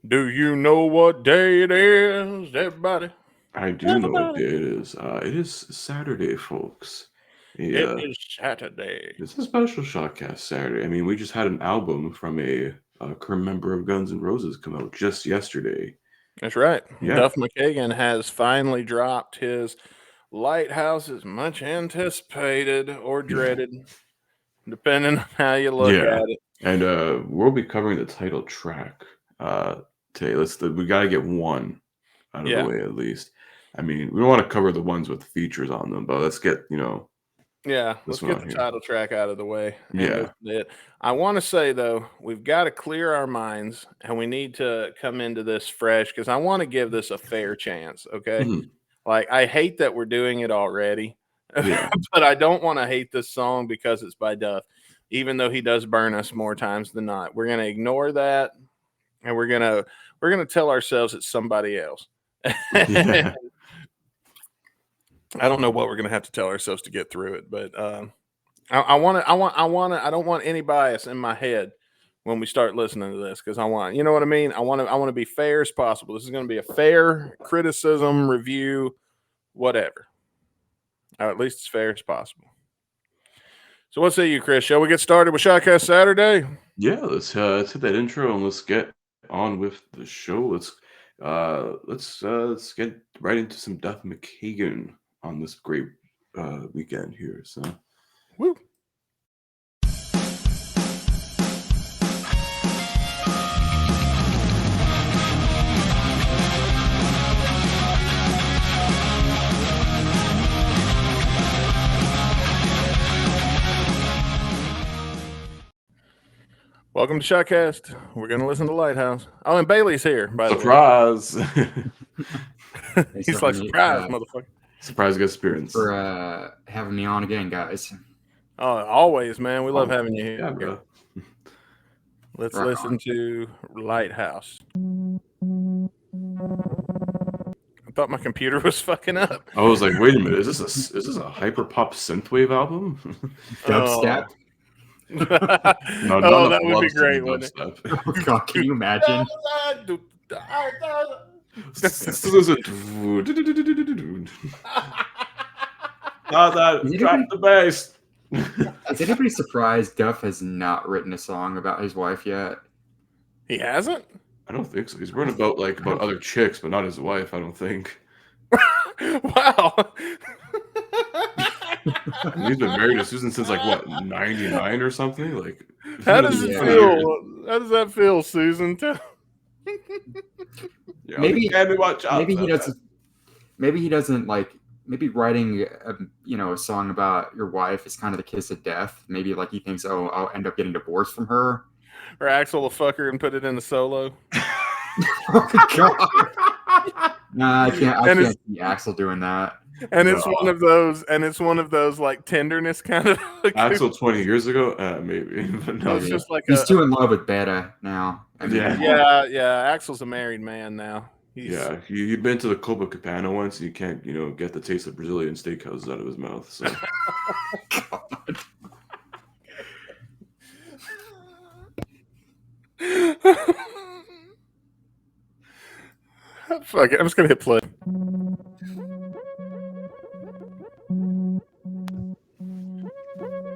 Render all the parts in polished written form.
Do you know what day it is, everybody? I do know what day it is. It is Saturday, folks. It Yeah, is Saturday. it's a special Shotcast Saturday. I mean, we just had an album from a current member of Guns N' Roses come out just yesterday. That's right. Yeah, Duff McKagan has finally dropped his Lighthouse is much anticipated or dreaded, depending on how you look yeah, at it. and we'll be covering the title track today. We gotta get one out of the Yeah. way at least. I mean, we don't want to cover the ones with features on them, but let's get Yeah, this let's one get on the here. title track out of the way and Yeah, listen to it. I want to say though, we've got to clear our minds and we need to come into this fresh because I want to give this a fair chance. Okay. mhm, Like I hate that we're doing it already, yeah, but I don't want to hate this song because it's by Duff, even though he does burn us more times than not. We're gonna ignore that and we're gonna tell ourselves it's somebody else. yeah. I don't know what we're gonna have to tell ourselves to get through it, but I want to. I don't want any bias in my head when we start listening to this because you know what I mean. I want to be fair as possible. This is going to be a fair criticism review, whatever. Or at least as fair as possible. So, what say you, Chris? Shall we get started with Shotcast Saturday? Yeah, let's hit that intro and let's get on with the show. Let's get right into some Duff McKagan on this great weekend here. So Woo. Welcome to Shotcast. We're going to listen to Lighthouse. Oh, and Bailey's here, by the way. surprise, He's like, surprise, motherfucker. surprise guest appearance. For having me on again, guys. Oh, always, man. We love having you here. Yeah, bro. Let's Right listen on. to Lighthouse. I thought my computer was fucking up. I was like, wait a minute, is this a hyper pop synthwave album? Dubstep. No, Oh, that would be great, wouldn't it? Oh, God, can you imagine? Drop the bass. Is anybody surprised Duff has not written a song about his wife yet? He hasn't? I don't think so. He's written about other chicks, but not his wife. I don't think. Wow. He's been married to Susan since like what, 99 or something. Like, How does it feel? How does that feel, Susan? Yeah, Maybe watch out. Maybe he doesn't. Maybe he doesn't like. Maybe writing a song about your wife is kind of the kiss of death. Maybe like he thinks, oh, I'll end up getting divorced from her. Or Axel will fuck her and put it in the solo. Oh, God. Nah, I can't see Axel doing that. And it's one of those like tenderness kind of. Axel 20 years ago, maybe. But no, It's just like he's too in love with Beta now. I mean, yeah. Axel's a married man now. You've been to the Copacabana once, and you can't, get the taste of Brazilian steakhouses out of his mouth. So. Fuck it, I'm just gonna hit play.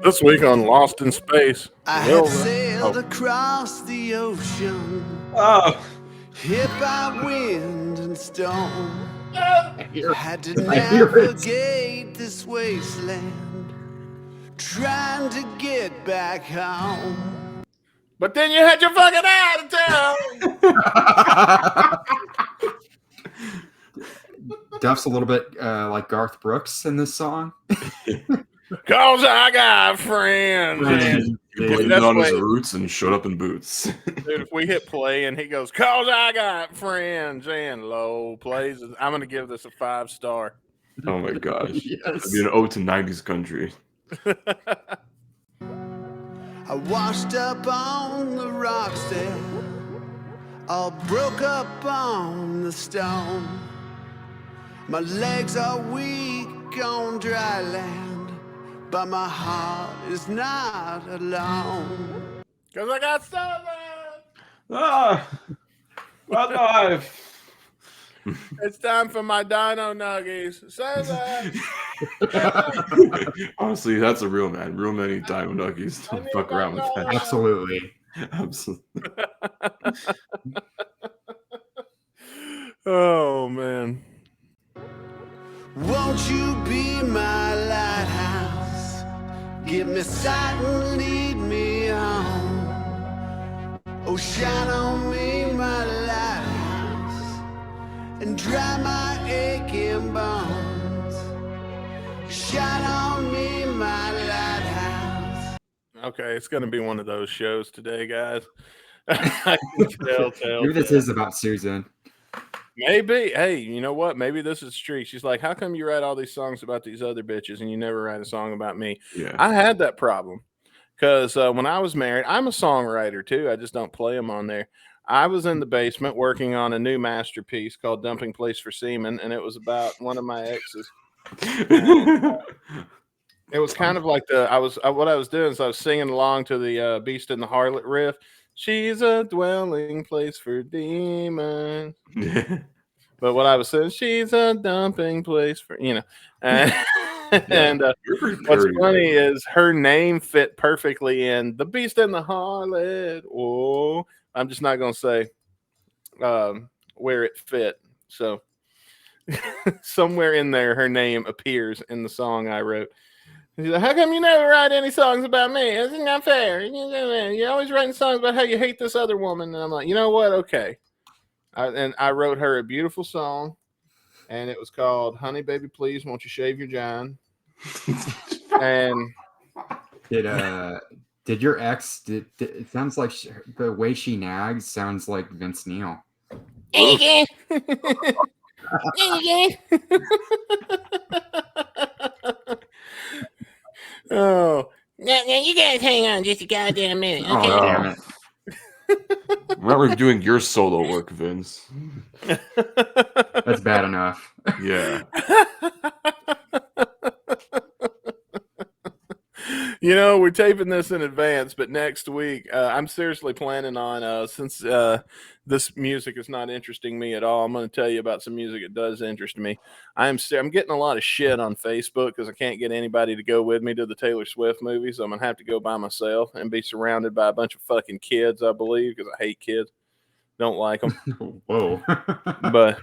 This week on Lost in Space. I had sailed across the ocean, hit by wind and storm. Had to navigate this wasteland, trying to get back home. But then you had your fucking out of town. Duff's a little bit like Garth Brooks in this song. Cause I got friends. He blamed it on his roots and showed up in boots. Dude, if we hit play and he goes, cause I got friends and low plays, I'm going to give this a 5-star. Oh my gosh. Yes. It'd be an ode to 90s country. I washed up on the rocks there, all broke up on the stone. My legs are weak on dry land, but my heart is not alone. Cause I got stolen. Ah! Alive. It's time for my dino nuggies. Say that. Honestly, that's a real man. Real men eat dino nuggies. Don't fuck around with that. Absolutely. Absolutely. Oh man. Won't you be my lighthouse? Give me sight and lead me home. Oh, shine on me, my lighthouse, and dry my aching bones. Shine on me, my lighthouse. Okay, it's gonna be one of those shows today, guys. I can tell. Maybe this is about Susan. Maybe. Hey, you know what? Maybe this is streak. She's like, how come you write all these songs about these other bitches and you never write a song about me? Yeah. I had that problem because when I was married, I'm a songwriter too. I just don't play them on there. I was in the basement working on a new masterpiece called Dumping Place for Semen, and it was about one of my exes. It was kind of like what I was doing is I was singing along to the Beast and the Harlot riff. She's a dwelling place for demons. But what I was saying, she's a dumping place for, And, and what's funny is her name fit perfectly in the Beast and the Harlot. Oh, I'm just not going to say where it fit. So somewhere in there, her name appears in the song I wrote. He's like, how come you never write any songs about me? It's not fair. You're always writing songs about how you hate this other woman. And I'm like, you know what? Okay. And I wrote her a beautiful song, and it was called Honey Baby Please Won't You Shave Your John. And did your ex it sounds like the way she nags sounds like Vince Neil. Oh, Now you guys hang on just a goddamn minute. Oh, Okay. damn it. Remember doing your solo work, Vince. That's bad enough. Yeah. We're taping this in advance, but next week, I'm seriously planning on, since this music is not interesting me at all, I'm going to tell you about some music that does interest me. I'm getting a lot of shit on Facebook because I can't get anybody to go with me to the Taylor Swift movie, so I'm going to have to go by myself and be surrounded by a bunch of fucking kids, I believe, because I hate kids. Don't like them. Whoa. But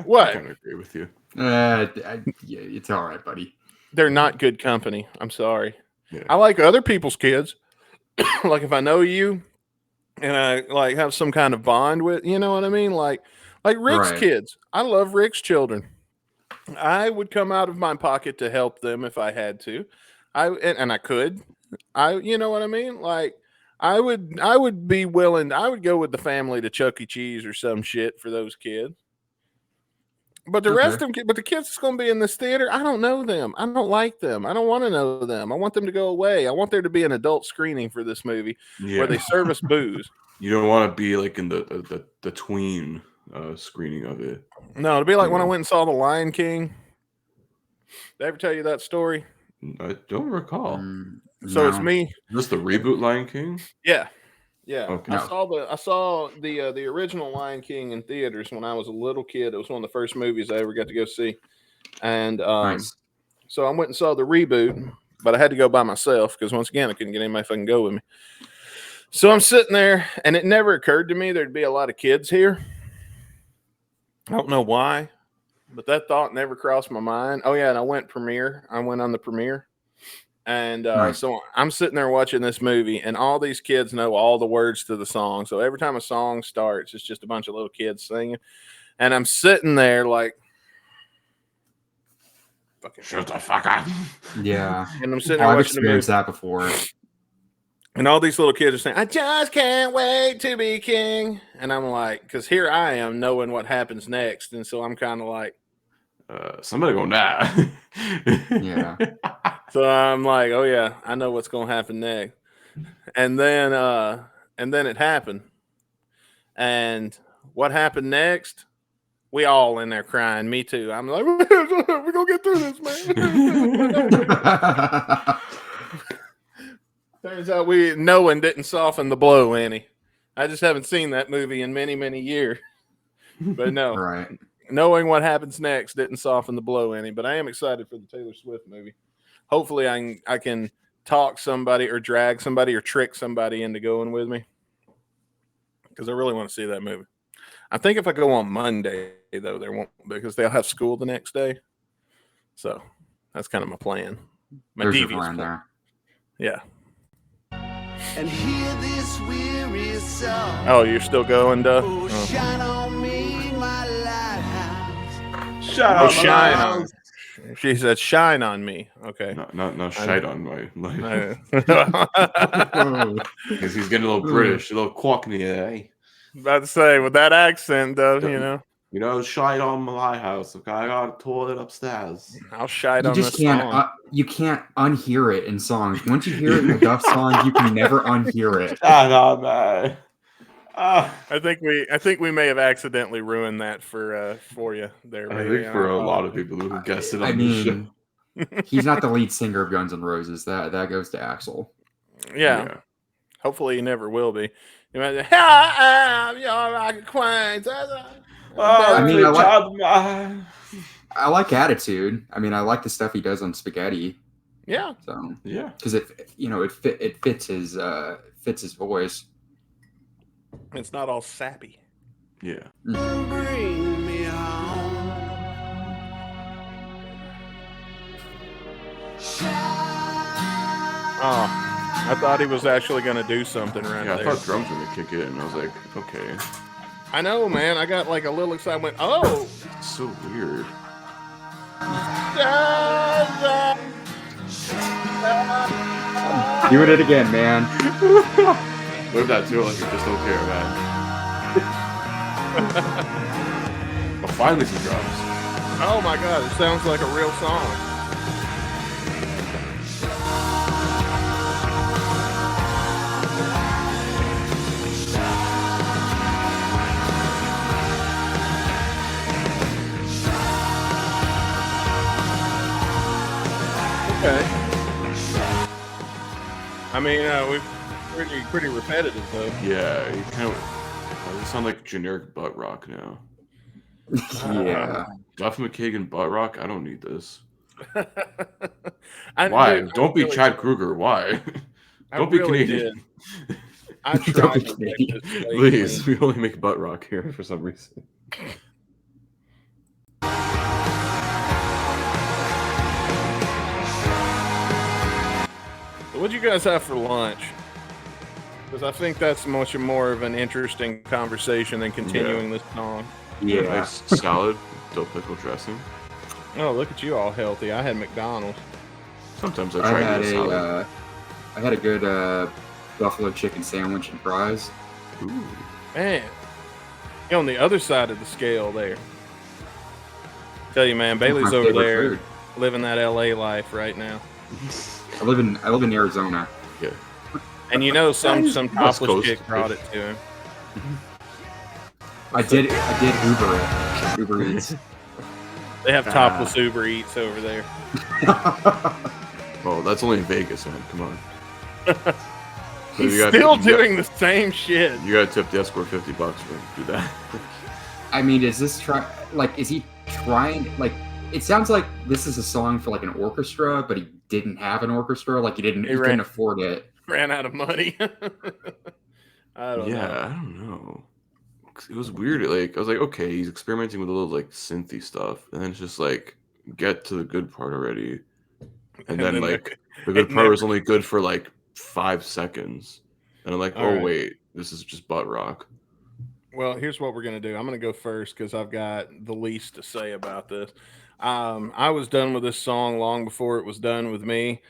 what? I kind of agree with you. Yeah, it's all right, buddy. They're not good company. I'm sorry. Yeah. I like other people's kids. Like if I know you and I like have some kind of bond with, you know what I mean? Like Rick's Right. kids. I love Rick's children. I would come out of my pocket to help them if I had to. And I could. You know what I mean? Like I would be willing. I would go with the family to Chuck E. Cheese or some shit for those kids. But the rest of them, but the kids that's going to be in this theater, I don't know them. I don't like them. I don't want to know them. I want them to go away. I want there to be an adult screening for this movie where they serve us booze. You don't want to be like in the tween screening of it. No, it'll be like when I went and saw The Lion King. Did I ever tell you that story? I don't recall. So No. it's me. Is this the reboot Lion King? Yeah. Yeah. Okay. I saw the original Lion King in theaters when I was a little kid. It was one of the first movies I ever got to go see. And Nice. so I went and saw the reboot, but I had to go by myself because once again I couldn't get anybody fucking go with me. So I'm sitting there, and it never occurred to me there'd be a lot of kids here. I don't know why, but that thought never crossed my mind. Oh yeah, and I went on the premiere. And Nice. so I'm sitting there watching this movie, and all these kids know all the words to the song. So every time a song starts, it's just a bunch of little kids singing. And I'm sitting there like, fucking Shut the fuck up. Yeah. and I'm sitting there I've watching the movie. experienced that before. And all these little kids are saying, I just can't wait to be king. And I'm like, because here I am knowing what happens next. And so I'm kind of like, Somebody gonna die. Yeah. so I'm like, oh yeah, I know what's going to happen next. And then it happened. And what happened next? We all in there crying. Me too. I'm like, we're going to get through this, man. Turns out knowing didn't soften the blow any. I just haven't seen that movie in many, many years. But no, Right. knowing what happens next didn't soften the blow any. But I am excited for the Taylor Swift movie. Hopefully, I can talk somebody or drag somebody or trick somebody into going with me, because I really want to see that movie. I think if I go on Monday, though, there won't, because they'll have school the next day. So that's kind of my plan. My There's your devious plan there. Yeah. And hear this weary song. Oh, you're still going, Duff? Oh, shine on me, my lighthouse. Shine on. She said, "Shine on me." Okay. Not shite on my. Because he's getting a little British, a little Cockney, eh? About to say, with that accent, though, You know, shite on my lighthouse. Okay, I got a toilet upstairs. I'll shite You on just this can't. song. You can't unhear it in songs. Once you hear it in a Duff song, you can never unhear it. No, man. I think we may have accidentally ruined that for you there. I think for a lot of people who guessed it on this show. He's not the lead singer of Guns N' Roses. That goes to Axel. Yeah. Hopefully he never will be. You might say, "I am your acquaintance." I like attitude. I mean, I like the stuff he does on Spaghetti. Yeah. So yeah, because it fits his voice. It's not all sappy. Yeah. Bring me home. Oh, I thought he was actually going to do something right Yeah, I there. thought drums were going to kick in. I was like, okay. I know, man. I got like a little excited. Went, oh, it's so weird. Doing it again, man. What if that too? Like, just don't care, man. Oh, finally some drums. Oh my God! It sounds like a real song. Okay. I mean, we've pretty repetitive though. Yeah, you kind of. They sound like generic butt rock now. Yeah. Duff McKagan butt rock. I don't need this. Why? Why? Don't be Chad Kruger. Why? Don't be Canadian. I tried to make this Please, we only make butt rock here for some reason. What'd you guys have for lunch? Because I think that's much more of an interesting conversation than continuing this song. Yeah. Nice salad, dill pickle dressing. Oh, look at you all healthy. I had McDonald's. Sometimes I try to eat a salad. I had a good buffalo chicken sandwich and fries. Ooh. Man, you're on the other side of the scale there. Tell you, man, Bailey's over there living that LA life right now. I live in Arizona. Yeah. And you know, some topless chick brought it to him. I did Uber it. Uber Eats. They have topless Uber Eats over there. Oh, that's only in Vegas, man. Come on. He's still doing the same shit. You gotta tip the escort $50 for do that. I mean, is he trying? Like, it sounds like this is a song for like an orchestra, but he didn't have an orchestra. Like, he couldn't afford it. Ran out of money. I don't know. I don't know. It was weird. Like, I was like, okay, he's experimenting with a little like synthy stuff, and then it's just like, get to the good part already. And then like the good part was only good for like 5 seconds, and I'm like, wait, this is just butt rock. Well, here's what we're gonna do. I'm gonna go first because I've got the least to say about this. I was done with this song long before it was done with me.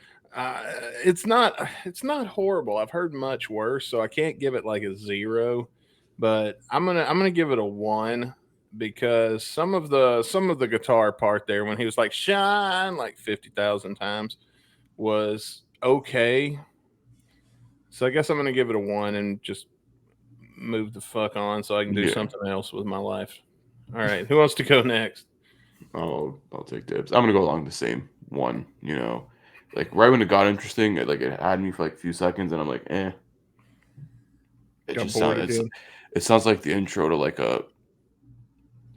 It's not horrible. I've heard much worse, so I can't give it like a 0, but I'm gonna give it a 1 because some of the guitar part there when he was like shine like 50,000 times was okay. So I guess I'm gonna give it a 1 and just move the fuck on so I can do something else with my life. All right, who wants to go next? I'll take dibs. I'm gonna go along the same 1. You know, like right when it got interesting, it had me for like a few seconds, and I'm like, eh. It sounds like the intro to like a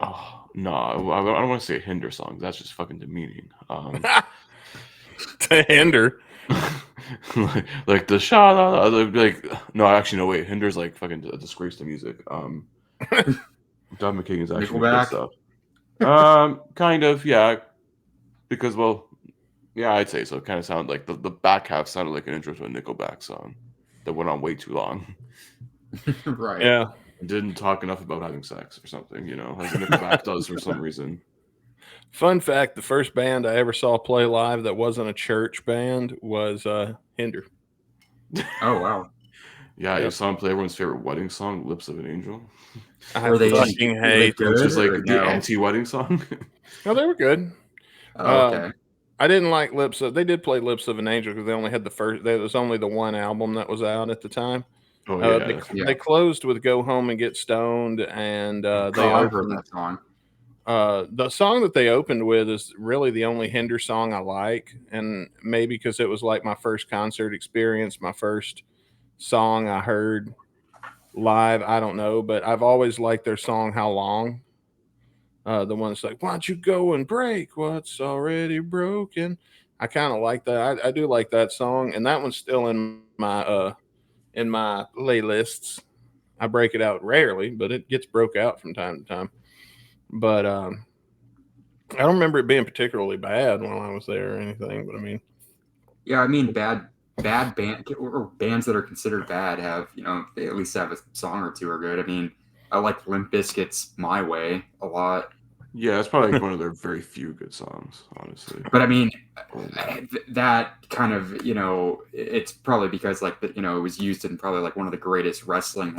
Oh no, I don't want to say hinder songs. That's just fucking demeaning. To hinder. like the shot, like no, actually no. Wait, hinder's like fucking a disgrace to music. Don McKagan is actually good Nickelback? stuff. Kind of, yeah. Because yeah, I'd say so. It kind of sounded like the back half sounded like an intro to a Nickelback song that went on way too long. Right. Yeah. Didn't talk enough about having sex or something, like Nickelback does for some reason. Fun fact: the first band I ever saw play live that wasn't a church band was Hinder. Oh wow. Yeah, Yep. you saw him play everyone's favorite wedding song, "Lips of an Angel." I Were they fucking were they hate. good? Which is like or the no? anti-wedding song. No, they were good. Oh, okay. I didn't like Lips of. They did play Lips of an Angel because they only had the first. There was only the one album that was out at the time. Oh yeah. They closed with "Go Home and Get Stoned," and they I've heard opened. that song. The song that they opened with is really the only Hinder song I like, and maybe because it was like my first concert experience, my first song I heard live. I don't know, but I've always liked their song "How Long." The one that's like, "Why don't you go and break what's already broken?" I kind of like that. I do like that song, and that one's still in my playlists. I break it out rarely, but it gets broke out from time to time. But I don't remember it being particularly bad when I was there or anything. But I mean, Yeah, I mean, bad band or bands that are considered bad have they at least have a song or two are good. I mean, I like Limp Bizkit's "My Way" a lot, Yeah, it's probably like one of their very few good songs, honestly. but I mean, that kind of it's probably because like it was used in probably like one of the greatest wrestling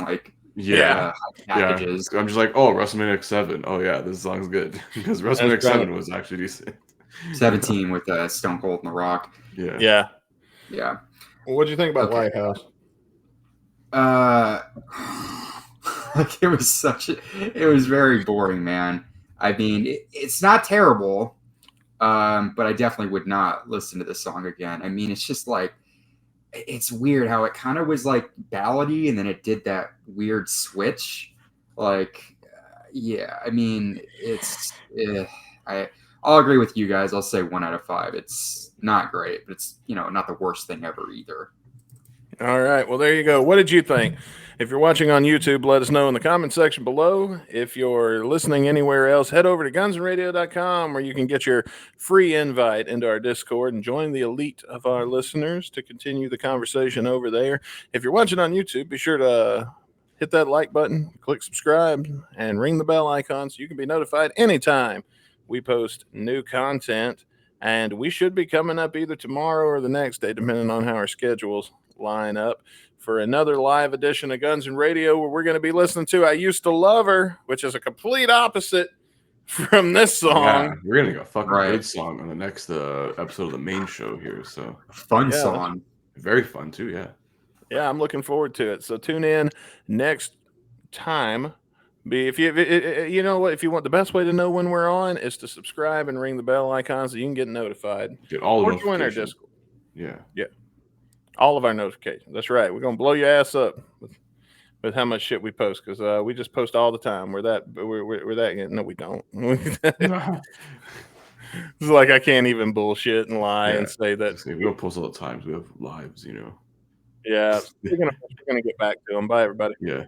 Yeah. packages. I'm just like, oh, WrestleMania 7. Oh yeah, this song's good because WrestleMania 7 was actually decent. 17 with Stone Cold and The Rock. Yeah. yeah. Yeah. Well, what'd you think about Okay. Lighthouse? Like it was very boring, man. I mean, it's not terrible, but I definitely would not listen to this song again. I mean, it's just like it's weird how it kind of was like ballady, and then it did that weird switch. Like, yeah, I mean, I'll agree with you guys. I'll say 1 out of 5. It's not great, but it's not the worst thing ever either. All right. Well, there you go. What did you think? If you're watching on YouTube, let us know in the comment section below. If you're listening anywhere else, head over to gunsandradio.com where you can get your free invite into our Discord and join the elite of our listeners to continue the conversation over there. If you're watching on YouTube, be sure to hit that like button, click subscribe, and ring the bell icon so you can be notified anytime we post new content. And we should be coming up either tomorrow or the next day, depending on how our schedules line up, for another live edition of Guns and Radio, where we're going to be listening to "I Used to Love Her," which is a complete opposite from this song. Yeah, we're gonna get a fucking good song on the next episode of the main show here. So fun song, very fun too. Yeah, I'm looking forward to it. So tune in next time. If you know what, if you want, the best way to know when we're on is to subscribe and ring the bell icon so you can get notified. Get all the or join our Discord. Yeah. All of our notifications. That's right. We're gonna blow your ass up with how much shit we post, because we just post all the time. We're that. No, we don't. It's like I can't even bullshit and lie and say that we don't post all the time. We have lives, Yeah, we're gonna get back to them. Bye, everybody. Yeah.